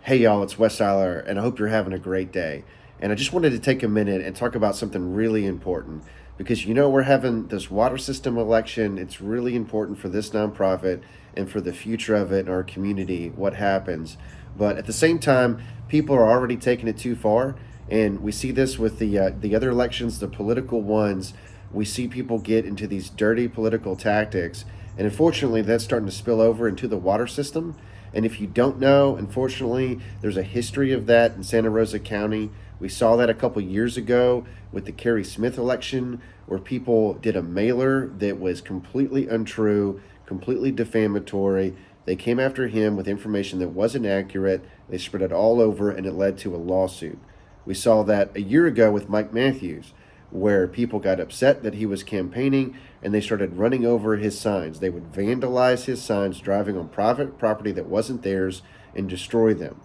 Hey y'all, it's Wes Seiler, and I hope you're having a great day. And I just wanted to take a minute and talk about something really important because we're having this water system election. It's really important for this nonprofit and for the future of it in our community, what happens. But at the same time, people are already taking it too far, and we see this with the other elections, the political ones. We see people get into these dirty political tactics, and unfortunately, that's starting to spill over into the water system. And if you don't know, unfortunately, there's a history of that in Santa Rosa County. We saw that a couple years ago with the Kerry Smith election, where people did a mailer that was completely untrue, completely defamatory. They came after him with information that wasn't accurate. They spread it all over, and it led to a lawsuit. We saw that a year ago with Mike Matthews, where people got upset that he was campaigning and they started running over his signs. They would vandalize his signs, driving on private property that wasn't theirs, and destroy them.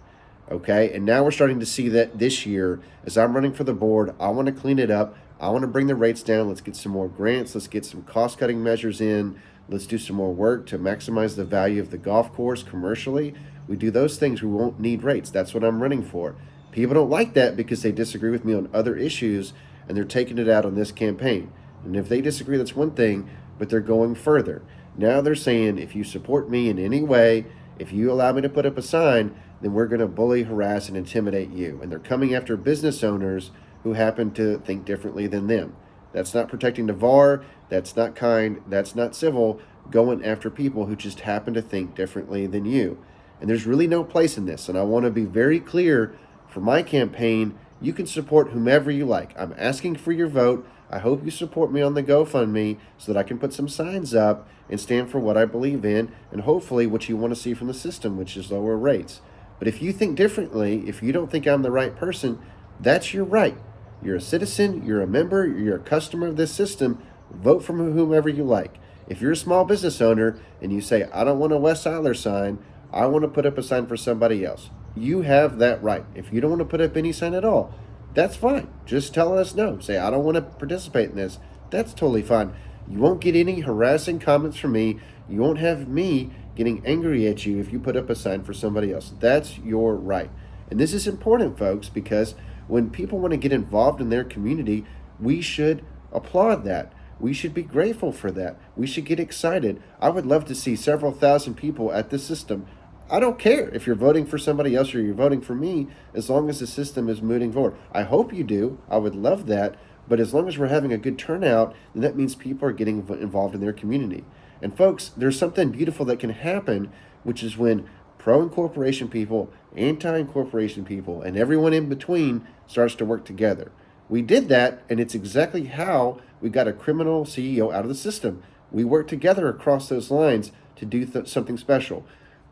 Okay, and now we're starting to see that this year as I'm running for the board. I want to clean it up. I want to bring the rates down. Let's get some more grants. Let's get some cost cutting measures in. Let's do some more work to maximize the value of the golf course commercially. We do those things, we won't need rates. That's what I'm running for. People don't like that because they disagree with me on other issues, and they're taking it out on this campaign. And if they disagree, that's one thing, but they're going further. Now they're saying, if you support me in any way, if you allow me to put up a sign, then we're going to bully, harass, and intimidate you. And they're coming after business owners who happen to think differently than them. That's not protecting Navarre. That's not kind. That's not civil. Going after people who just happen to think differently than you. And there's really no place in this. And I want to be very clear for my campaign. You can support whomever you like. I'm asking for your vote. I hope you support me on the GoFundMe so that I can put some signs up and stand for what I believe in, and hopefully what you want to see from the system, which is lower rates. But if you think differently, if you don't think I'm the right person, that's your right. You're a citizen, you're a member, you're a customer of this system. Vote for whomever you like. If you're a small business owner and you say, I don't want a West Siler sign, I want to put up a sign for somebody else, you have that right. If you don't want to put up any sign at all, that's fine. Just tell us no. Say, I don't want to participate in this. That's totally fine. You won't get any harassing comments from me. You won't have me getting angry at you if you put up a sign for somebody else. That's your right. And this is important, folks, because when people want to get involved in their community, we should applaud that. We should be grateful for that. We should get excited. I would love to see several thousand people at the system. I don't care if you're voting for somebody else or you're voting for me, as long as the system is moving forward. I hope you do. I would love that. But as long as we're having a good turnout, then that means people are getting involved in their community. And folks, there's something beautiful that can happen, which is when pro-incorporation people, anti-incorporation people, and everyone in between starts to work together. We did that, and it's exactly how we got a criminal CEO out of the system. We worked together across those lines to do something special.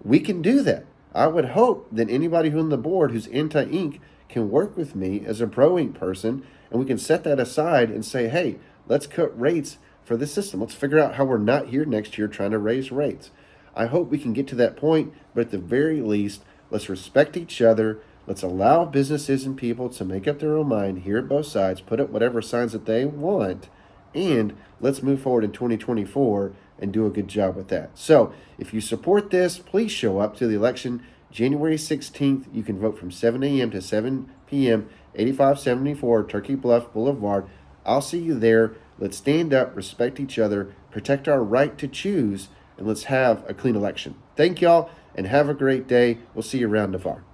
We can do that. I would hope that anybody who's on the board who's anti-ink can work with me as a pro-ink person, and we can set that aside and say, hey, let's cut rates for the system. Let's figure out how we're not here next year trying to raise rates. I hope we can get to that point, but at the very least, let's respect each other. Let's allow businesses and people to make up their own mind, hear both sides, put up whatever signs that they want, and let's move forward in 2024 and do a good job with that. So if you support this, please show up to the election January 16th. You can vote from 7 a.m. to 7 p.m., 8574 Turkey Bluff Boulevard. I'll see you there. Let's stand up, respect each other, protect our right to choose, and let's have a clean election. Thank y'all, and have a great day. We'll see you around Navarre.